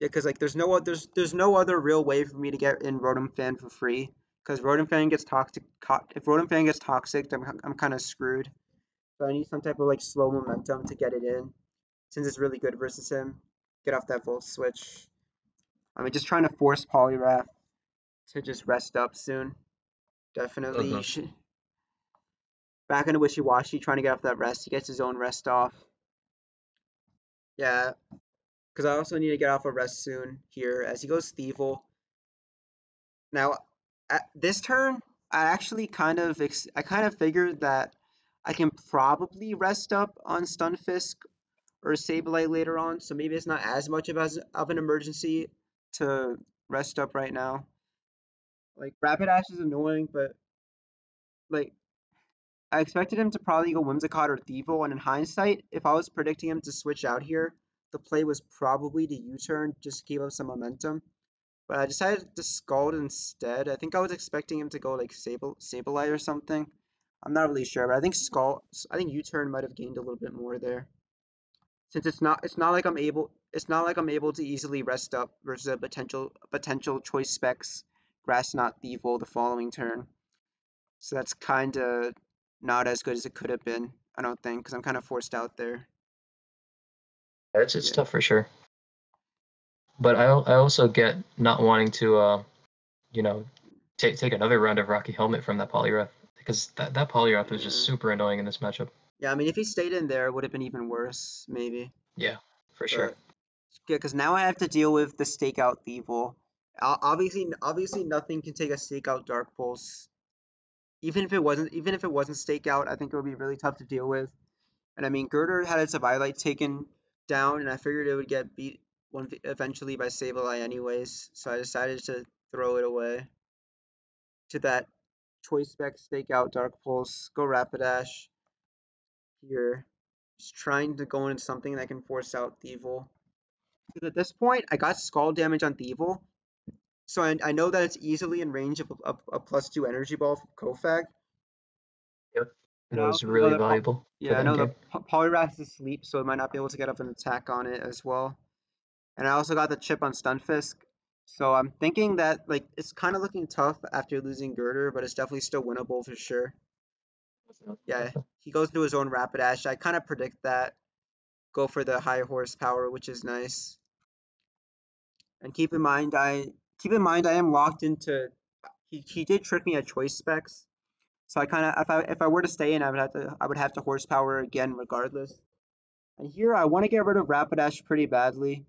Yeah, because like there's no other real way for me to get in Rotom Fan for free. Because Rotom Fan gets toxic. If Rotom Fan gets toxic, then I'm kind of screwed. So I need some type of like slow momentum to get it in. Since it's really good versus him, get off that Volt Switch. I mean, just trying to force Poliwrath to just rest up soon. Definitely Hmm. should. Back into Wishy Washy, trying to get off that rest. He gets his own rest off. Yeah, because I also need to get off a rest soon here as he goes Thievel. Now, at this turn, I kind of figured that I can probably rest up on Stunfisk or Sableye later on, so maybe it's not as much of an emergency to rest up right now. Like Rapidash is annoying, but like I expected him to probably go Whimsicott or Thievel, and in hindsight, if I was predicting him to switch out here, the play was probably to U-turn just to keep up some momentum. But I decided to Scald instead. I think I was expecting him to go like Sableye or something. I'm not really sure, but I think U-turn might have gained a little bit more there. Since it's not like I'm able to easily rest up versus a potential choice specs Grass Knot Thievel the following turn. So that's kind of not as good as it could have been, I don't think, because I'm kind of forced out there. It's Yeah. tough for sure. But I also get not wanting to you know take another round of Rocky Helmet from that Poliwrath, because that Poliwrath was just Yeah. super annoying in this matchup. Yeah, I mean, if he stayed in there, it would have been even worse, maybe. Yeah, for sure. But yeah, because now I have to deal with the stakeout Thievul. Obviously, nothing can take a stakeout Dark Pulse. Even if it wasn't stakeout, I think it would be really tough to deal with. And I mean, Girder had its Eviolite taken down, and I figured it would get beat eventually by Sableye anyways. So I decided to throw it away to that Choice Spec stakeout Dark Pulse. Go Rapidash here. Just trying to go into something that can force out Thievul. Because at this point, I got Scald damage on Thievul, so I know that it's easily in range of a +2 Energy Ball from Kofag. Yep. And It I was also know really that valuable for yeah, the I end know the game. Poliwrath is asleep, so it might not be able to get up an attack on it as well. And I also got the chip on Stunfisk, so I'm thinking that like it's kind of looking tough after losing Girder, but it's definitely still winnable for sure. Yeah, he goes into his own Rapidash. I kind of predict that. Go for the high horsepower, which is nice. And keep in mind I am locked into. He did trick me at choice specs, so I kind of if I were to stay in, I would have to horsepower again regardless. And here I want to get rid of Rapidash pretty badly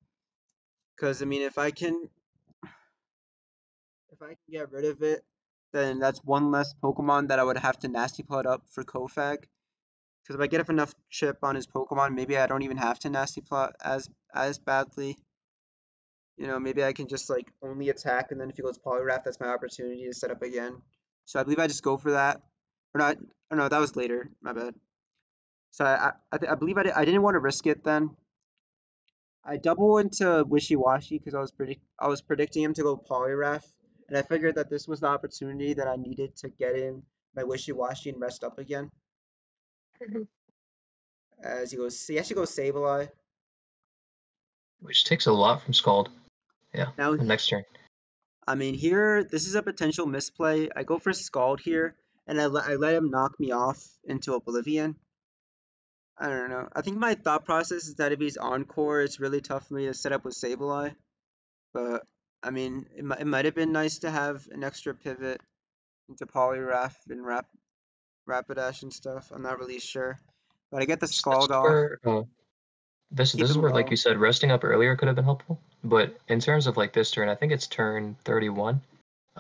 because I mean if I can get rid of it, then that's one less Pokemon that I would have to nasty plot up for Kofag. Because if I get enough chip on his Pokemon, maybe I don't even have to nasty plot as badly. Maybe I can just like only attack, and then if he goes Poliwrath, that's my opportunity to set up again. So I believe I just go for that. Or not? Oh no, that was later. My bad. So I believe I didn't want to risk it then. I double into Wishy Washy because I was predicting him to go Poliwrath, and I figured that this was the opportunity that I needed to get in my Wishy Washy and rest up again. Mhm. As he actually goes Sableye. Which takes a lot from Scald. Yeah, Now, the next turn. I mean, here this is a potential misplay. I go for Scald here, and I let him knock me off into Oblivion. I don't know. I think my thought process is that if he's Encore, it's really tough for me to set up with Sableye. But I mean, it might have been nice to have an extra pivot into Poliwrath and Rapidash and stuff. I'm not really sure, but I get the This Scald is off, where this keep is him where, like low. you said, resting up earlier could have been helpful. But in terms of like this turn, I think it's turn 31.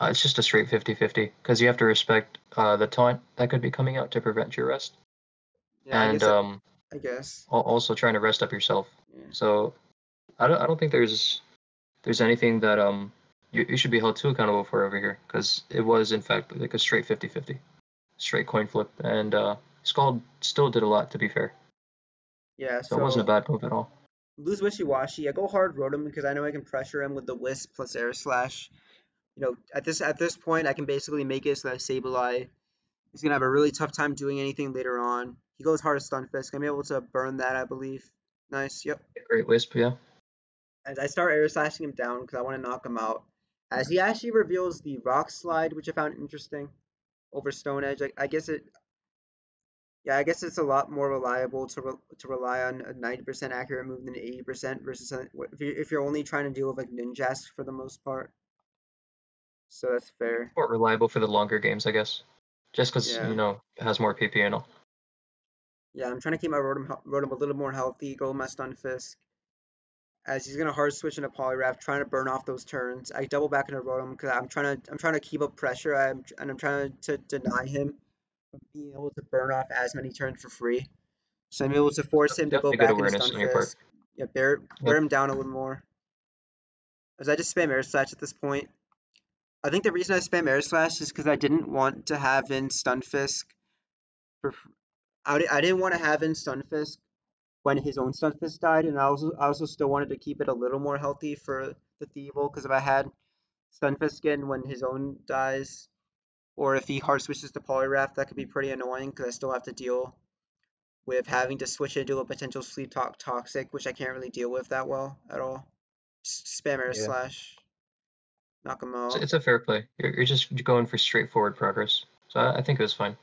It's just a straight 50-50 because you have to respect the taunt that could be coming out to prevent your rest, Yeah, I and guess. I guess. also trying to rest up yourself. Yeah. So I don't think there's anything that you should be held too accountable for over here because it was in fact like a straight 50-50, straight coin flip, and Scald still did a lot to be fair, Yeah. so it wasn't a So bad move at all. lose Wishy Washy. I go hard Rotom because I know I can pressure him with the Wisp plus Air Slash. At this point, I can basically make it so that Sableye is gonna have a really tough time doing anything later on. He goes hard Stunfisk. I'm able to burn that, I believe. Nice. Yep. Great wisp, yeah. As I start air slashing him down because I want to knock him out. As he actually reveals the Rock Slide, which I found interesting over Stone Edge. I guess yeah, I guess it's a lot more reliable to rely on a 90% accurate move than 80% versus if you're only trying to deal with like Ninjask for the most part. So that's fair. More reliable for the longer games, I guess, just because Yeah. it has more PP and all. Yeah, I'm trying to keep my Rotom a little more healthy, go with my Stunfisk. As he's gonna hard switch into Poliwrath, trying to burn off those turns. I double back into Rotom because I'm trying to keep up pressure. I'm trying to deny him from being able to burn off as many turns for free. So I'm able to force him to go Definitely good back into awareness on your part. Stunfisk. Yeah, wear Yep. him down a little more. As I just spam Air Slash at this point. I think the reason I spam Air Slash is because I didn't want to have in Stunfisk. For, I didn't want to have in Stunfisk when his own Stunfisk died, and I also still wanted to keep it a little more healthy for the Thievul, because if I had Stunfisk in when his own dies, or if he hard switches to Poliwrath, that could be pretty annoying because I still have to deal with having to switch into a potential Sleep Talk Toxic, which I can't really deal with that well at all. Spam Air Yeah. Slash, knock him out. It's a fair play. You're just going for straightforward progress. So I think it was fine.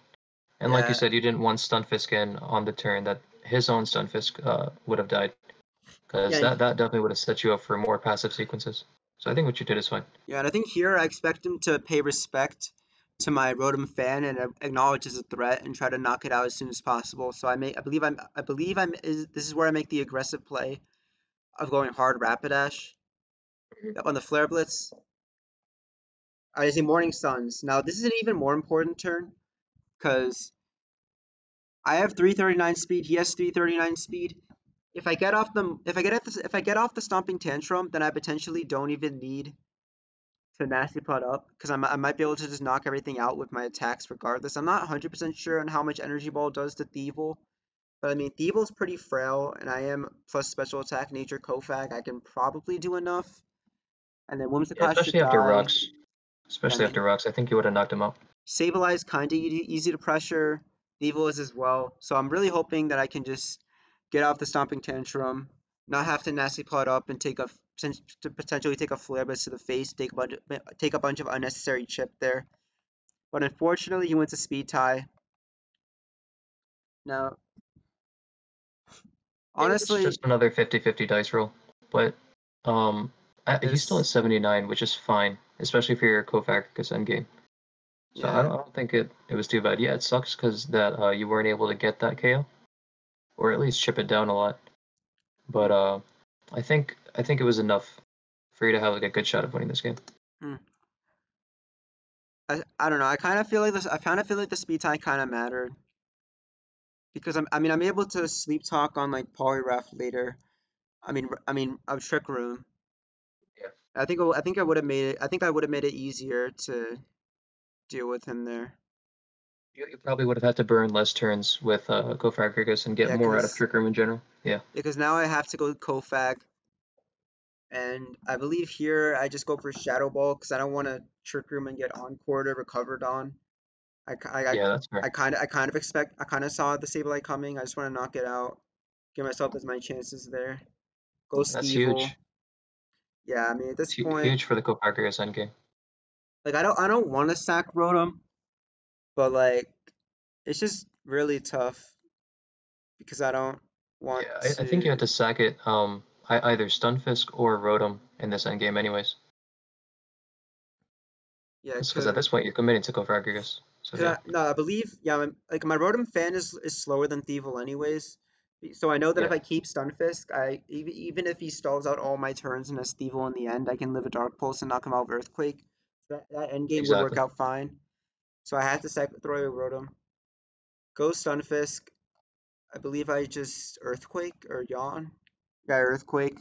And like you Yeah, said, you didn't want Stunfisk in on the turn that his own Stunfisk would have died, yeah, because that definitely would have set you up for more passive sequences. So I think what you did is fine. Yeah, and I think here I expect him to pay respect to my Rotom fan and acknowledge as a threat and try to knock it out as soon as possible. So I believe this is where I make the aggressive play of going hard Rapidash on the Flare Blitz. I say Morning Suns. Now this is an even more important turn because I have 339 speed. He has 339 speed. If I get off the Stomping Tantrum, then I potentially don't even need to nasty plot up because I might be able to just knock everything out with my attacks regardless. I'm not 100% sure on how much Energy Ball does to Thievul, but I mean Thievul's pretty frail, and I am plus special attack nature Kofag. I can probably do enough, and then Yeah, Whimsicott should especially after die. rocks. Yeah, I Especially mean after rocks, I think you would have knocked him out. Sableye kind of easy to pressure. Thievul is as well, so I'm really hoping that I can just get off the Stomping Tantrum, not have to nasty plot up and to potentially take a flare blitz to the face, take a bunch of unnecessary chip there. But unfortunately, he went to speed tie. Now, Yeah, it's honestly, just another 50-50 dice roll. But um, he's still at this, 79, which is fine, especially for your Kofagrigus endgame. So yeah, I don't think it was too bad. Yeah, it sucks because that you weren't able to get that KO, or at least chip it down a lot. But mm, I think it was enough for you to have like a good shot of winning this game. mm. I don't know. I kind of feel like this. I kind of feel like the speed tie kind of mattered because I mean, I'm able to sleep talk on like Polyref later. A Trick Room. Yeah. I think I would have made it. I think I would have made it easier to deal with him there. You probably would have had to burn less turns with Kofagrigus and get Yeah, more out of Trick Room in general. Yeah. now I have to go Kofag, and I believe here I just go for Shadow Ball because I don't want to Trick Room and get Encore to recovered on. I, ki- Yeah, that's fair. I kind of saw the Sableye coming. I just want to knock it out, give myself as many chances there. Go That's Stevel. huge. Yeah, I mean at this point, Huge for the Kofagrigus endgame. like I don't want to sack Rotom, but like it's just really tough because I don't want Yeah, I think you had to. to sack it either Stunfisk or Rotom in this endgame anyways. Yeah, Because at this point you're committing to Kofagrigus. So yeah. no, I believe like my Rotom fan is slower than Thievul anyways. So I know that if Yeah, I keep Stunfisk, even if he stalls out all my turns and has Thievul in the end, I can live a Dark Pulse and knock him out with Earthquake. That end game would work exactly. out fine. So I had to throw a Rotom. Go Stunfisk. I believe I just Earthquake or Yawn. Yeah, Earthquake.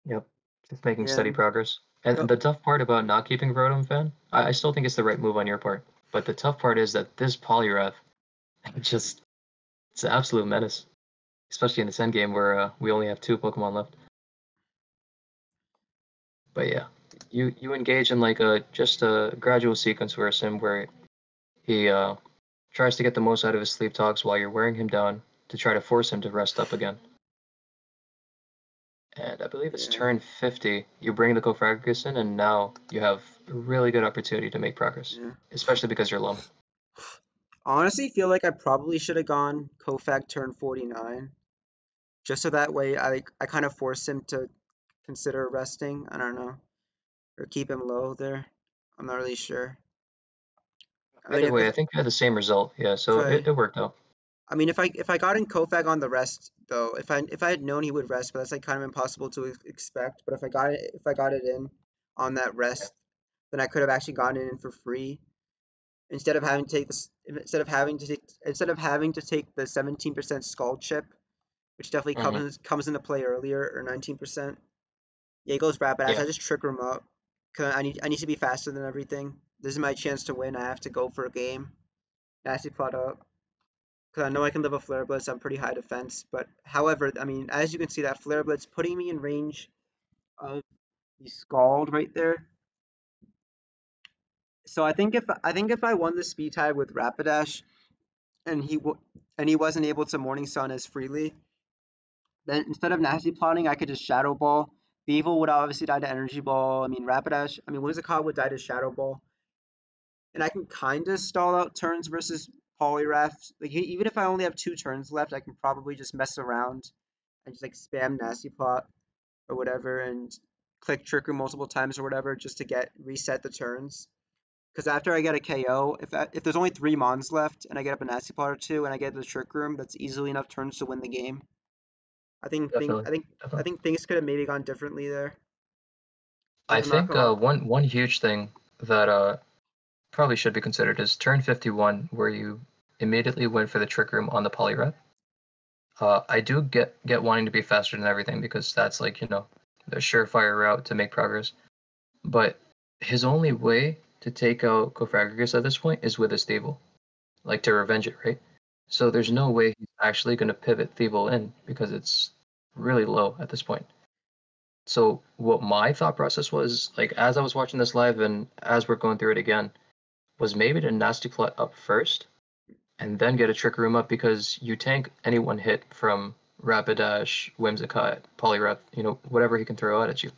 Yep. Just making Yeah. steady progress. And Go. the tough part about not keeping Rotom fan, I still think it's the right move on your part. But the tough part is that this Poliwrath just it's an absolute menace. Especially in this endgame where we only have two Pokemon left. But yeah. You engage in like a just a gradual sequence where Sim where he tries to get the most out of his sleep talks while you're wearing him down to try to force him to rest up again. And I believe it's Yeah. turn 50. You bring the Kofragus in, and now you have a really good opportunity to make progress, Yeah. especially because you're alone. Honestly, feel like I probably should have gone Kofag turn 49. Just so that way I kind of force him to consider resting. I don't know, or keep him low there. I'm not really sure. I mean, Either way, I think you had the same result. Yeah, if so I it worked out. if I got in Kofag on the rest though, if I had known he would rest, but that's like kind of impossible to expect. But if I got it in on that Yeah. rest, then I could have actually gotten it in for free instead of having to take this instead of having to take the 17% skull chip, which definitely Hmm. comes into play earlier, or 19%. Yeah, he goes Rapidash. Yeah. I just trigger him up. Cause I need to be faster than everything. This is my chance to win. I have to go for a game. Nasty plot up. Cause I know I can live a Flare Blitz. I'm pretty high defense. But however, I mean, as you can see, that Flare Blitz putting me in range of the Scald right there. So I think if I won the speed tie with Rapidash and he wasn't able to Morning Sun as freely, then instead of nasty plotting, I could just Shadow Ball. The Evil would obviously die to Energy Ball. I mean, Rapidash. I mean, Whimsicott would die to Shadow Ball. And I can kind of stall out turns versus Poliwrath. Like even if I only have 2 turns left, I can probably just mess around and just like spam Nasty Plot or whatever and click Trick Room multiple times or whatever just to reset the turns. Because after I get a KO, if there's only 3 Mons left and I get up a Nasty Plot or 2 and I get the Trick Room, that's easily enough turns to win the game. I think thing Definitely. I Definitely. think things could have maybe gone differently there. I Because I'm not think gonna lie. one huge thing that probably should be considered is turn 51, where you immediately went for the Trick Room on the Poliwrath. I do get wanting to be faster than everything because that's like, the surefire route to make progress. But his only way to take out Cofagrigus at this point is with a Stable, like to revenge it, right? So there's no way he's actually going to pivot Thievul in because it's really low at this point. So what my thought process was, like as I was watching this live and as we're going through it again, was maybe to Nasty Plot up first and then get a Trick Room up because you tank any one hit from Rapidash, Whimsicott, Poliwrath, whatever he can throw out at you.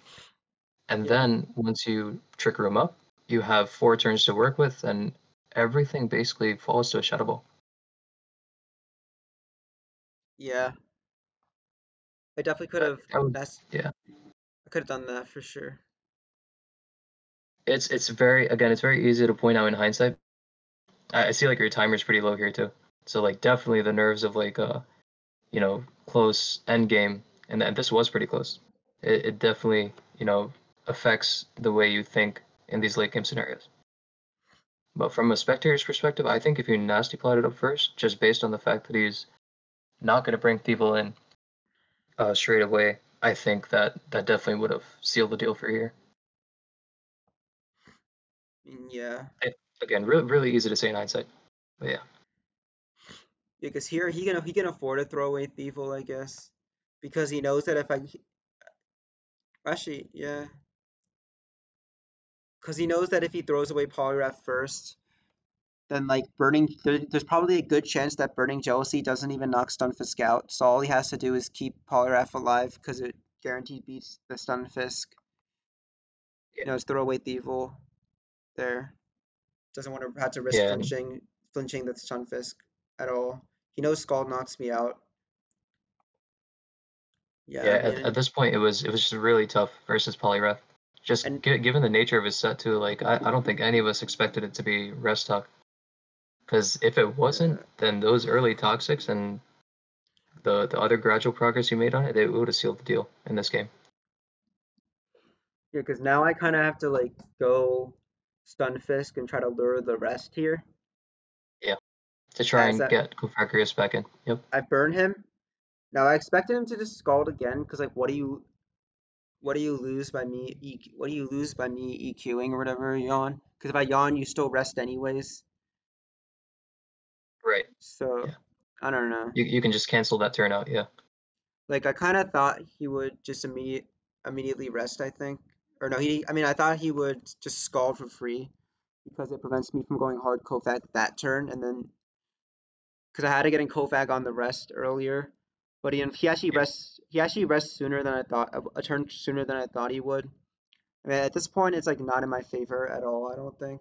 And Yeah, then once you Trick Room up, you have 4 turns to work with and everything basically falls to a Shadow Ball. yeah. I definitely could That, have. that would, That's yeah. I could have done that for sure. It's very easy to point out in hindsight. I see like your timer's pretty low here too. So like definitely the nerves of like close end game, and this was pretty close. It definitely affects the way you think in these late game scenarios. But from a spectator's perspective, I think if you nasty plot it up first, just based on the fact that he's not going to bring people in straight away, I think that definitely would have sealed the deal for here. I mean, yeah. Again, really easy to say in hindsight, but yeah. Yeah, because here he can afford to throw away Thievul, I guess, because he knows that if I actually yeah, because he knows that if he throws away Poliwrath first, then like there's probably a good chance that Burning Jealousy doesn't even knock Stunfisk out. So all he has to do is keep Poliwrath alive because it guaranteed beats the Stunfisk. Yeah, It's throw away Thievul there. Doesn't want to have to risk yeah, flinching the Stunfisk at all. He knows Scald knocks me out. Yeah, yeah. I At mean, this point, it was just really tough versus Poliwrath. Just and given the nature of his set too, like I don't think any of us expected it to be rest talk. Because if it wasn't, yeah, then those early toxics and the other gradual progress you made on it, it would have sealed the deal in this game. yeah, because now I kind of have to like go Stunfisk and try to lure the rest here. Yeah, to try As and that get Cofagrigus back in. Yep. I burn him. Now I expected him to just Scald again because like what do you lose by me what do you lose by me EQing or whatever yawn? Because if I yawn, you still rest anyways. Right. So Yeah. I don't know. You can just cancel that turn out. Yeah. Like I kind of thought he would just immediately rest. I think, or no, he. I mean, I thought he would just Scald for free because it prevents me from going hard Kofag that turn, and then because I had to get in Kofag on the rest earlier, but he actually Yeah. rests. He actually rests sooner than I thought. A turn sooner than I thought he would. I mean, at this point, it's like not in my favor at all. I don't think.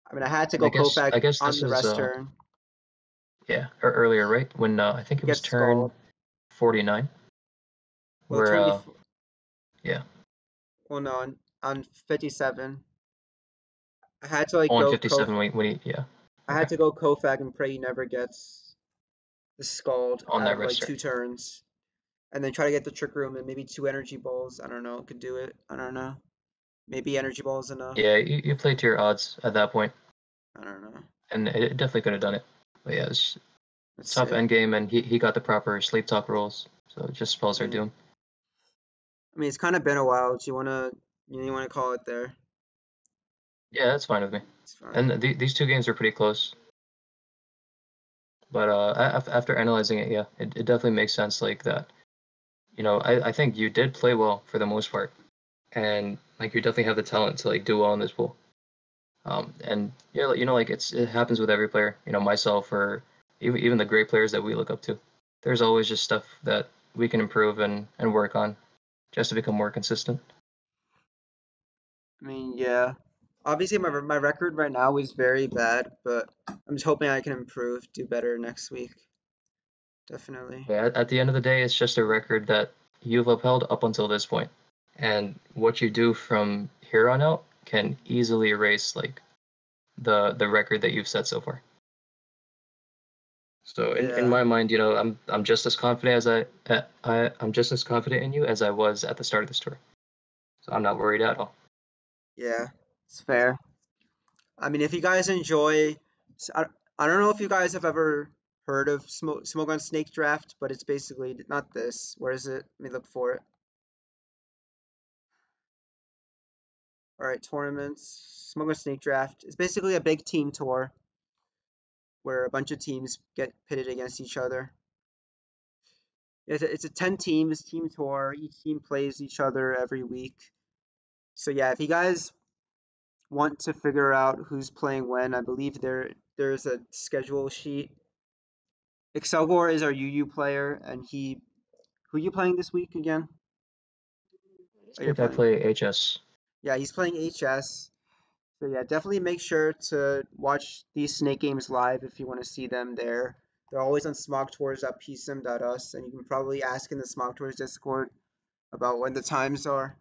I mean, I had to And I go guess Kofag I guess on this the is rest turn. yeah, or earlier, right? When I think He it was gets turn Scald. 49 Well, the where turn before. yeah, Well, no, on 57. I had to like on go 57 when he yeah. I had Okay. to go Kofag and pray he never gets the Scald On out that of like rest turn. 2 turns, and then try to get the Trick Room and maybe 2 Energy Balls. I don't know, could do it. I don't know. Maybe Energy Ball is enough. Yeah, you played to your odds at that point, I don't know. and it definitely could have done it. But yeah, it's Let's tough see. end game, and he got the proper sleep talk rolls, so it just spells our Yeah. doom. I mean, it's kind of been a while. Do you wanna call it there? Yeah, that's fine with me. It's fine. And these 2 games are pretty close, but after analyzing it, yeah, it definitely makes sense like that. I think you did play well for the most part, and like you definitely have the talent to like do well in this pool. And yeah, like it happens with every player. Myself or even the great players that we look up to. There's always just stuff that we can improve and work on just to become more consistent. I mean, yeah. Obviously, my record right now is very bad, but I'm just hoping I can improve, do better next week. Definitely. Yeah, at the end of the day, it's just a record that you've upheld up until this point. and what you do from here on out can easily erase like the record that you've set so far. So in Yeah, my mind, you know, I'm just as confident as I'm just as confident in you as I was at the start of this tour. So I'm not worried at all. yeah, it's fair. I mean, if you guys enjoy, I don't know if you guys have ever heard of Smogon Snake Draft, but it's basically not this. Where is it? Let me look for it. All right, tournaments. Smogon Snake Draft. It's basically a big team tour where a bunch of teams get pitted against each other. It's a 10 teams team tour. Each team plays each other every week. So yeah, if you guys want to figure out who's playing when, I believe there's a schedule sheet. Accelgor is our UU player, and who you playing this week again? I Oh, you're think I playing. play HS. Yeah, he's playing HS. So yeah, definitely make sure to watch these Snake games live if you want to see them there. They're always on smogtours.psim.us, and you can probably ask in the Smog Tours Discord about when the times are.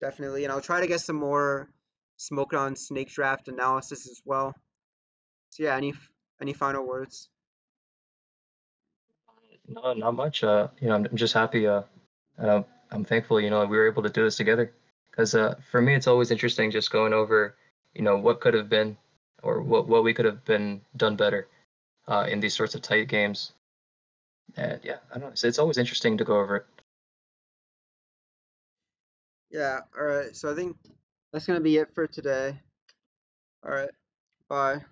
Definitely, and I'll try to get some more Smogon Snake Draft analysis as well. So yeah, any final words? No, not much. You know, I'm just happy. Uh, I'm thankful. You know, we were able to do this together. Because for me, it's always interesting just going over, you know, what could have been, or what we could have been done better in these sorts of tight games. And yeah, I don't know. So it's always interesting to go over it. Yeah, all right. So I think that's gonna be it for today. All right, bye.